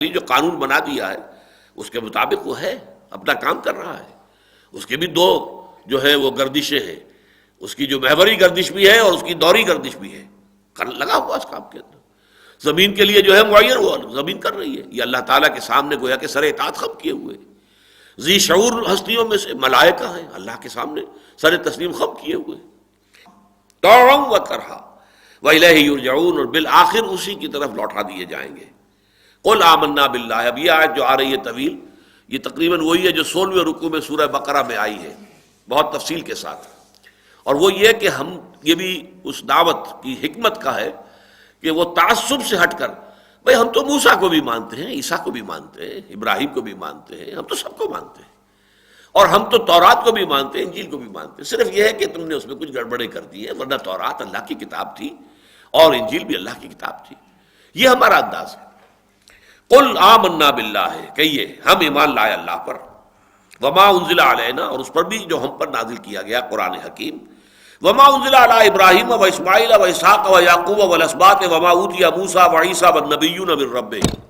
جو قانون بنا دیا ہے اس کے مطابق وہ ہے، اپنا کام کر رہا ہے۔ اس کے بھی دو جو ہے وہ گردشیں ہیں، اس کی جو محوری گردش بھی ہے اور اس کی دوری گردش بھی ہے، لگا ہوا اس کام کے اندر۔ زمین کے لیے جو ہے معین وہ زمین کر رہی ہے، یہ اللہ تعالیٰ کے سامنے گویا کہ سر اطاعت خم کیے ہوئے ذی شعور ہستیوں میں سے ملائکہ ہیں، اللہ کے سامنے سر تسلیم خم کیے ہوئے، طوعا و کرہا وإلیہ یرجعون، اور بالآخر اسی کی طرف لوٹا دیے جائیں گے۔ قل آمنا باللہ، اب یہ آیت جو آ رہی ہے طویل، یہ تقریباً وہی ہے جو 16ویں رکوع میں سورہ بقرہ میں آئی ہے بہت تفصیل کے ساتھ، اور وہ یہ کہ ہم یہ بھی اس دعوت کی حکمت کا ہے کہ وہ تعصب سے ہٹ کر، بھئی ہم تو موسیٰ کو بھی مانتے ہیں، عیسیٰ کو بھی مانتے ہیں، ابراہیم کو بھی مانتے ہیں، ہم تو سب کو مانتے ہیں، اور ہم تو تورات کو بھی مانتے ہیں، انجیل کو بھی مانتے ہیں، صرف یہ ہے کہ تم نے اس میں کچھ گڑبڑیں کر دی ہیں، ورنہ تورات اللہ کی کتاب تھی اور انجیل بھی اللہ کی کتاب تھی۔ یہ ہمارا انداز ہے۔ قل آمنا باللہ، کہیے ہم ایمان لائے اللہ پر، وما انزل علینا، اور اس پر بھی جو ہم پر نازل کیا گیا قرآن حکیم، وما انزل علی ابراہیم و اسماعیل و اسحاق و یعقوب والاسباط وما اوتی موسیٰ و عیسیٰ والنبیون من ربہم۔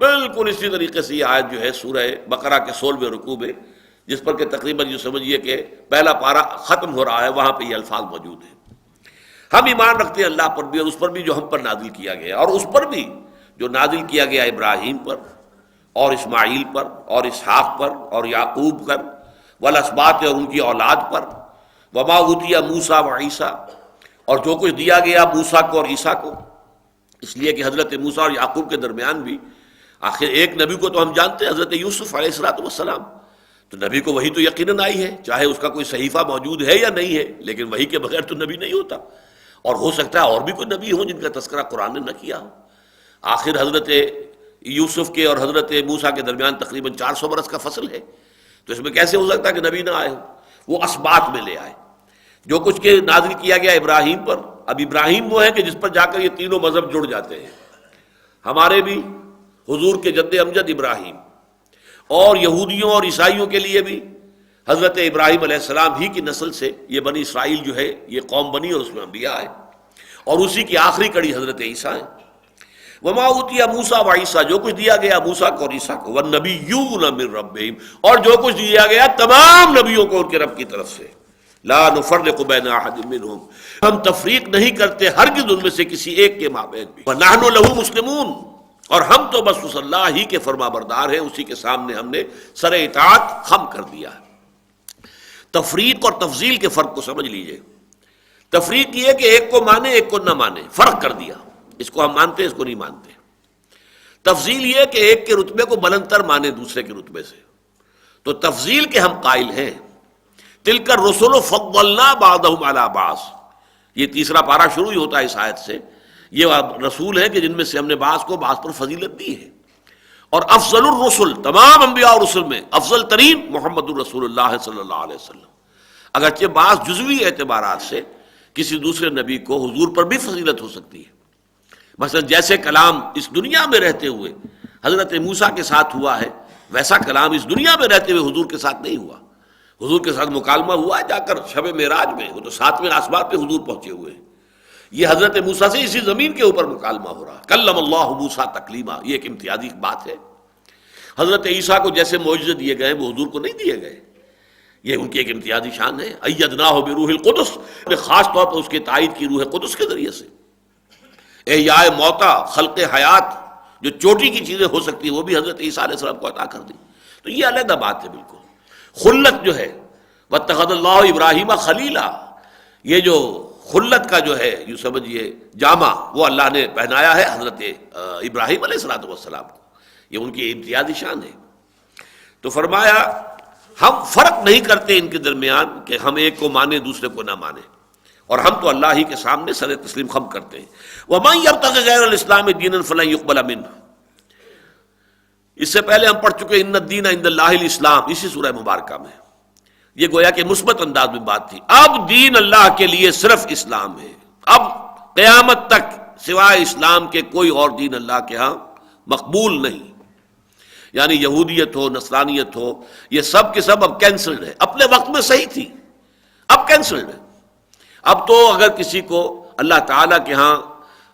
بالکل اسی طریقے سے یہ آیت جو ہے سورہ بقرہ کے 16ویں رکوع میں، جس پر کہ تقریباً یہ سمجھیے کہ پہلا پارہ ختم ہو رہا ہے، وہاں پہ یہ الفاظ موجود ہیں۔ ہم ایمان رکھتے ہیں اللہ پر بھی اور اس پر بھی جو ہم پر نازل کیا گیا، اور اس پر بھی جو نازل کیا گیا ابراہیم پر اور اسماعیل پر اور اسحاق پر اور یعقوب پر والاسباط، اور ان کی اولاد پر، وما اوتی موسیٰ و عیسیٰ، اور جو کچھ دیا گیا موسیٰ کو اور عیسیٰ کو، اس لیے کہ حضرت موسیٰ اور یعقوب کے درمیان بھی آخر ایک نبی کو تو ہم جانتے ہیں، حضرت یوسف علیہ السلام، تو نبی کو وہی تو یقیناً آئی ہے، چاہے اس کا کوئی صحیفہ موجود ہے یا نہیں ہے، لیکن وہی کے بغیر تو نبی نہیں ہوتا، اور ہو سکتا ہے اور بھی کوئی نبی ہوں جن کا تذکرہ قرآن نے نہ کیا ہو۔ آخر حضرت یوسف کے اور حضرت موسیٰ کے درمیان تقریباً 400 برس کا فصل ہے، تو اس میں کیسے ہو سکتا ہے کہ نبی نہ آئے ہو؟ وہ اسباط میں لے آئے جو کچھ کے نازل کیا گیا ابراہیم پر۔ اب ابراہیم وہ ہے کہ جس پر جا کر یہ تینوں مذہب جڑ جاتے ہیں، ہمارے بھی حضور کے جد امجد ابراہیم، اور یہودیوں اور عیسائیوں کے لیے بھی حضرت ابراہیم علیہ السلام ہی کی نسل سے یہ بنی اسرائیل جو ہے یہ قوم بنی اور اس میں انبیاء آئے، اور اسی کی آخری کڑی حضرت عیسیٰ ہیں۔ وما اوتی موسیٰ و عیسیٰ، جو کچھ دیا گیا موسیٰ کو اور عیسیٰ کو، والنبیون من ربہم، اور جو کچھ دیا گیا تمام نبیوں کو ان کے رب کی طرف سے، لا نفرق بین احد منہم، ہم تفریق نہیں کرتے ہرگز ان میں سے کسی ایک کے مابین بھی، ونحن لہ مسلمون، اور ہم تو بس اس اللہ ہی کے فرما بردار ہیں، اسی کے سامنے ہم نے سر اطاعت خم کر دیا ہے۔ تفریق اور تفضیل کے فرق کو سمجھ لیجئے۔ تفریق یہ کہ ایک کو مانے ایک کو نہ مانے، فرق کر دیا، اس کو ہم مانتے ہیں اس کو نہیں مانتے۔ تفضیل یہ کہ ایک کے رتبے کو بلند تر مانے دوسرے کے رتبے سے، تو تفضیل کے ہم قائل ہیں۔ تلک الرسل فضلنا بعضهم علی بعض، یہ تیسرا پارہ شروع ہی ہوتا ہے اس آیت سے۔ یہ رسول ہیں کہ جن میں سے ہم نے بعض کو بعض پر فضیلت دی ہے، اور افضل الرسل، تمام انبیاء اور رسل میں افضل ترین محمد الرسول اللہ صلی اللہ علیہ وسلم۔ اگرچہ بعض جزوی اعتبارات سے کسی دوسرے نبی کو حضور پر بھی فضیلت ہو سکتی ہے، مثلا جیسے کلام اس دنیا میں رہتے ہوئے حضرت موسیٰ کے ساتھ ہوا ہے، ویسا کلام اس دنیا میں رہتے ہوئے حضور کے ساتھ نہیں ہوا۔ حضور کے ساتھ مکالمہ ہوا ہے جا کر شب معراج میں، وہ تو 7ویں آسمان پہ حضور پہنچے ہوئے ہیں۔ یہ حضرت موسیٰ سے اسی زمین کے اوپر مکالمہ ہو رہا، کلم اللہ موسیٰ تکلیما، یہ ایک امتیازی بات ہے۔ حضرت عیسیٰ کو جیسے معجزے دیے گئے وہ حضور کو نہیں دیے گئے، یہ ان کی ایک امتیازی شان ہے۔ ایدناہ بروح القدس، خاص طور پر اس کے تائید کی روح قدس کے ذریعے سے۔ احیاء موتا، خلق حیات، جو چوٹی کی چیزیں ہو سکتی ہیں وہ بھی حضرت عیسیٰ علیہ السلام کو عطا کر دی، تو یہ علیحدہ بات ہے بالکل۔ خلت جو ہے واتخذ اللہ ابراہیم خلیلا، یہ جو خلت کا جو ہے یوں سمجھیے جامہ وہ اللہ نے پہنایا ہے حضرت ابراہیم علیہ السلام کو، یہ ان کی امتیازی شان ہے۔ تو فرمایا ہم فرق نہیں کرتے ان کے درمیان کہ ہم ایک کو مانے دوسرے کو نہ مانے، اور ہم تو اللہ ہی کے سامنے سر تسلیم خم کرتے ہیں۔ وَمَن يَبْتَغِ غَيْرَ الْإِسْلَامِ دِينًا فَلَن يُقْبَلَ مِنْهُ، اس سے پہلے ہم پڑھ چکے ان الدین عند اللہ الاسلام، اسی سورہ مبارکہ میں، یہ گویا کہ مثبت انداز میں بات تھی۔ اب دین اللہ کے لیے صرف اسلام ہے، اب قیامت تک سوائے اسلام کے کوئی اور دین اللہ کے ہاں مقبول نہیں، یعنی یہودیت ہو نصرانیت ہو، یہ سب کے سب اب کینسلڈ ہے۔ اپنے وقت میں صحیح تھی، اب کینسلڈ ہے۔ اب تو اگر کسی کو اللہ تعالیٰ کے ہاں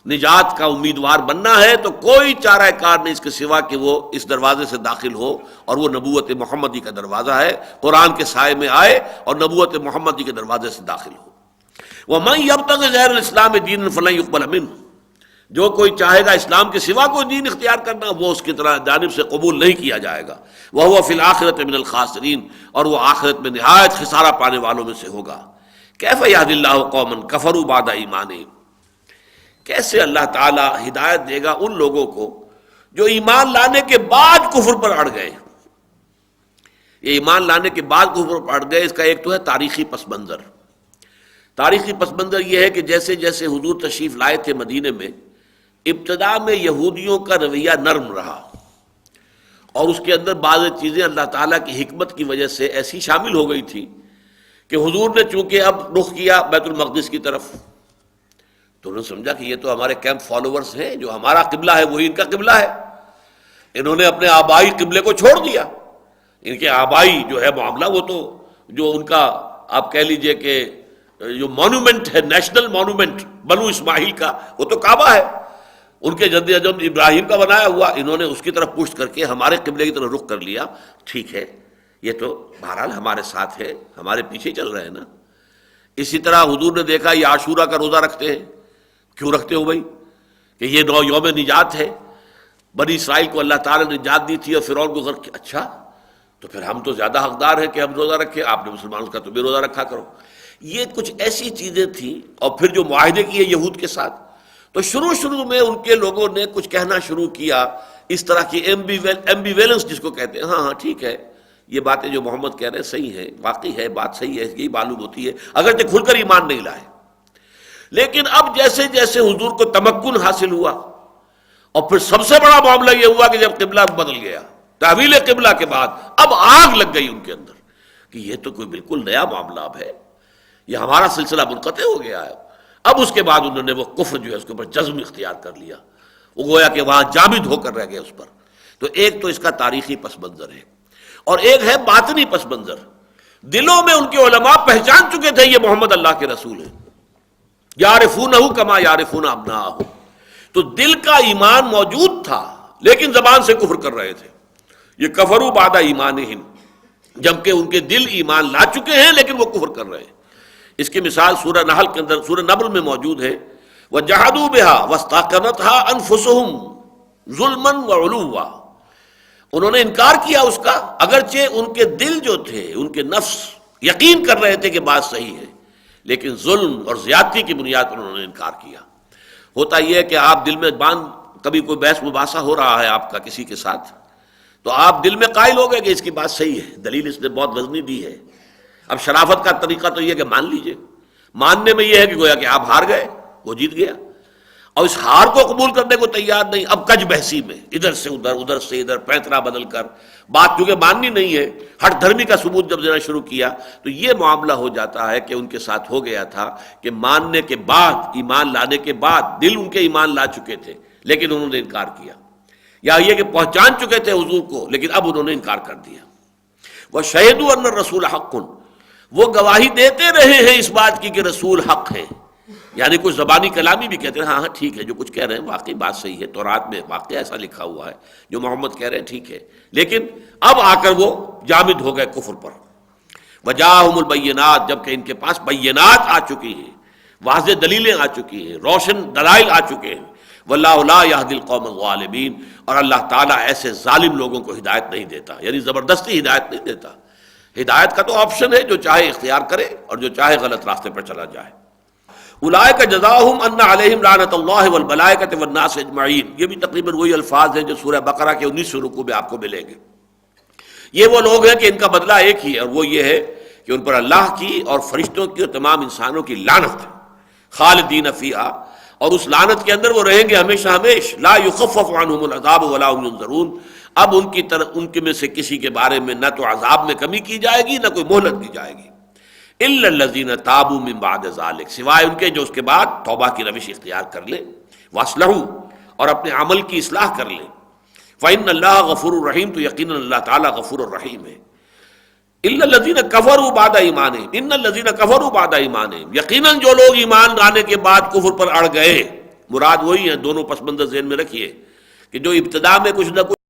نجات کا امیدوار بننا ہے تو کوئی چارہ کار نہیں اس کے سوا کہ وہ اس دروازے سے داخل ہو، اور وہ نبوت محمدی کا دروازہ ہے، قرآن کے سائے میں آئے اور نبوت محمدی کے دروازے سے داخل ہو۔ وَمَن يَبْتَغِ غَيْرَ الْإِسْلَامِ دِينًا فَلَن يُقْبَلَ مِنْهُ، جو کوئی چاہے گا اسلام کے سوا کوئی دین اختیار کرنا، وہ اس کی طرح جانب سے قبول نہیں کیا جائے گا۔ وَهُوَ فِي الْآخِرَةِ مِنَ الْخَاسِرِينَ، اور وہ آخرت میں نہایت خسارہ پانے والوں میں سے ہوگا۔ کیف یہدی اللہ قوما کفروا بعد ایمانہم، کیسے اللہ تعالیٰ ہدایت دے گا ان لوگوں کو جو ایمان لانے کے بعد کفر پر اڑ گئے۔ یہ ایمان لانے کے بعد کفر پر اڑ گئے، اس کا ایک تو ہے تاریخی پس منظر۔ تاریخی پس منظر یہ ہے کہ جیسے جیسے حضور تشریف لائے تھے مدینے میں، ابتدا میں یہودیوں کا رویہ نرم رہا، اور اس کے اندر بعض چیزیں اللہ تعالیٰ کی حکمت کی وجہ سے ایسی شامل ہو گئی تھی کہ حضور نے چونکہ اب رخ کیا بیت المقدس کی طرف، تو انہوں نے سمجھا کہ یہ تو ہمارے کیمپ فالوورز ہیں، جو ہمارا قبلہ ہے وہی ان کا قبلہ ہے۔ انہوں نے اپنے آبائی قبلے کو چھوڑ دیا۔ ان کے آبائی جو ہے معاملہ، وہ تو جو ان کا آپ کہہ لیجئے کہ جو مونومنٹ ہے، نیشنل مونومنٹ بنو اسماعیل کا، وہ تو کعبہ ہے، ان کے جد اجم ابراہیم کا بنایا ہوا، انہوں نے اس کی طرف پشت کر کے ہمارے قبلے کی طرف رخ کر لیا۔ ٹھیک ہے، یہ تو بہرحال ہمارے ساتھ ہے، ہمارے پیچھے چل رہے ہیں نا۔ اسی طرح حضور نے دیکھا یہ عاشورہ کا روزہ رکھتے ہیں، کیوں رکھتے ہو بھائی؟ کہ یہ یوم نجات ہے، بنی اسرائیل کو اللہ تعالیٰ نے نجات دی تھی اور فرعون کو غرق کیا۔ اچھا، تو پھر ہم تو زیادہ حقدار ہیں کہ ہم روزہ رکھیں، آپ نے مسلمانوں کا تو بھی روزہ رکھا کرو۔ یہ کچھ ایسی چیزیں تھیں، اور پھر جو معاہدے کیے یہود کے ساتھ، تو شروع میں ان کے لوگوں نے کچھ کہنا شروع کیا، اس طرح کی ایمبیویلنس جس کو کہتے ہیں۔ ہاں ٹھیک ہے، یہ باتیں جو محمد کہہ رہے ہیں صحیح ہے، واقعی ہے، بات صحیح ہے، یہی معلوم ہوتی ہے، اگرچہ کھل کر ایمان نہیں لائے۔ لیکن اب جیسے جیسے حضور کو تمکن حاصل ہوا، اور پھر سب سے بڑا معاملہ یہ ہوا کہ جب قبلہ بدل گیا، تحویل قبلہ کے بعد اب آگ لگ گئی ان کے اندر کہ یہ تو کوئی بالکل نیا معاملہ اب ہے، یہ ہمارا سلسلہ منقطع ہو گیا ہے۔ اب اس کے بعد انہوں نے وہ کفر جو ہے اس کے اوپر جزم اختیار کر لیا، وہ گویا کہ وہاں جامد ہو کر رہ گئے اس پر۔ تو ایک تو اس کا تاریخی پس منظر ہے، اور ایک ہے باطنی پس منظر۔ دلوں میں ان کے علماء پہچان چکے تھے یہ محمد اللہ کے رسول ہیں، یعرفونہ کما یعرفون ابناءہم، تو دل کا ایمان موجود تھا لیکن زبان سے کفر کر رہے تھے۔ یہ کفروا بعد ایمانہم، جبکہ ان کے دل ایمان لا چکے ہیں لیکن وہ کفر کر رہے ہیں۔ اس کی مثال سورہ نحل کے اندر، سورہ نمل میں موجود ہے، وَجَحَدُوا بِهَا وَاسْتَيْقَنَتْهَا أَنفُسُهُمْ ظُلْمًا وَعُلُوًّا، انہوں نے انکار کیا اس کا، اگرچہ ان کے دل جو تھے، ان کے نفس یقین کر رہے تھے کہ بات صحیح ہے، لیکن ظلم اور زیادتی کی بنیاد پر انہوں نے انکار کیا۔ ہوتا یہ ہے کہ آپ دل میں کبھی کوئی بحث مباحثہ ہو رہا ہے آپ کا کسی کے ساتھ، تو آپ دل میں قائل ہو گئے کہ اس کی بات صحیح ہے، دلیل اس نے بہت وزنی دی ہے۔ اب شرافت کا طریقہ تو یہ کہ مان لیجئے، ماننے میں یہ ہے کہ گویا کہ آپ ہار گئے، وہ جیت گیا، اور اس ہار کو قبول کرنے کو تیار نہیں۔ اب کج بحثی میں ادھر سے ادھر، ادھر سے ادھر، پینترا بدل کر بات چونکہ ماننی نہیں ہے، ہٹ دھرمی کا ثبوت جب دینا شروع کیا تو یہ معاملہ ہو جاتا ہے کہ ان کے ساتھ ہو گیا تھا کہ ماننے کے بعد، ایمان لانے کے بعد، دل ان کے ایمان لا چکے تھے لیکن انہوں نے انکار کیا، یا یہ کہ پہچان چکے تھے حضور کو لیکن اب انہوں نے انکار کر دیا۔ وَشَهِدُوا أَنَّ الرَّسُولَ حَقٌّ، وہ گواہی دیتے رہے ہیں اس بات کی کہ رسول حق ہے، یعنی کچھ زبانی کلامی بھی کہتے ہیں ہاں ٹھیک ہے، جو کچھ کہہ رہے ہیں واقعی بات صحیح ہے، تورات میں واقعی ایسا لکھا ہوا ہے، جو محمد کہہ رہے ہیں ٹھیک ہے، لیکن اب آ کر وہ جامد ہو گئے کفر پر۔ وجاءہم البینات، جبکہ ان کے پاس بینات آ چکی ہیں، واضح دلیلیں آ چکی ہیں، روشن دلائل آ چکے ہیں۔ واللہ لا یہدی القوم الظالمین، اور اللہ تعالیٰ ایسے ظالم لوگوں کو ہدایت نہیں دیتا، یعنی زبردستی ہدایت نہیں دیتا۔ ہدایت کا تو آپشن ہے، جو چاہے اختیار کرے اور جو چاہے غلط راستے پر چلا جائے۔ اولئک جزاؤہم ان علیہم لعنۃ اللہ والملائکۃ والناس اجمعین، یہ بھی تقریباً وہی الفاظ ہیں جو سورہ بقرہ کے 19 رکوع میں آپ کو ملیں گے۔ یہ وہ لوگ ہیں کہ ان کا بدلہ ایک ہی ہے، اور وہ یہ ہے کہ ان پر اللہ کی اور فرشتوں کی اور تمام انسانوں کی لعنت ہے، خالدین فیہا، اور اس لعنت کے اندر وہ رہیں گے ہمیشہ ہمیش۔ لا یخفف عنہم العذاب ولا هم ينظرون، اب ان کے میں سے کسی کے بارے میں نہ تو عذاب میں کمی کی جائے گی نہ کوئی مہلت دی جائے گی۔ الا الذین تابوا من بعد ذلک، سوائے ان کے جو اس کے بعد توبہ کی روش اختیار کر لیں، واصلحوا، اور اپنے عمل کی اصلاح کر لیں۔ فإن اللہ غفور الرحیم، تو یقیناً اللہ تعالیٰ غفور الرحیم ہے۔ الا الذین کفروا بعد ایمانہم، ان الذین کفروا بعد ایمانہم، یقیناً جو لوگ ایمان لانے کے بعد کفر پر اڑ گئے، مراد وہی ہیں، دونوں پس منظر ذہن میں رکھیے کہ جو ابتدا میں کچھ نہ کچھ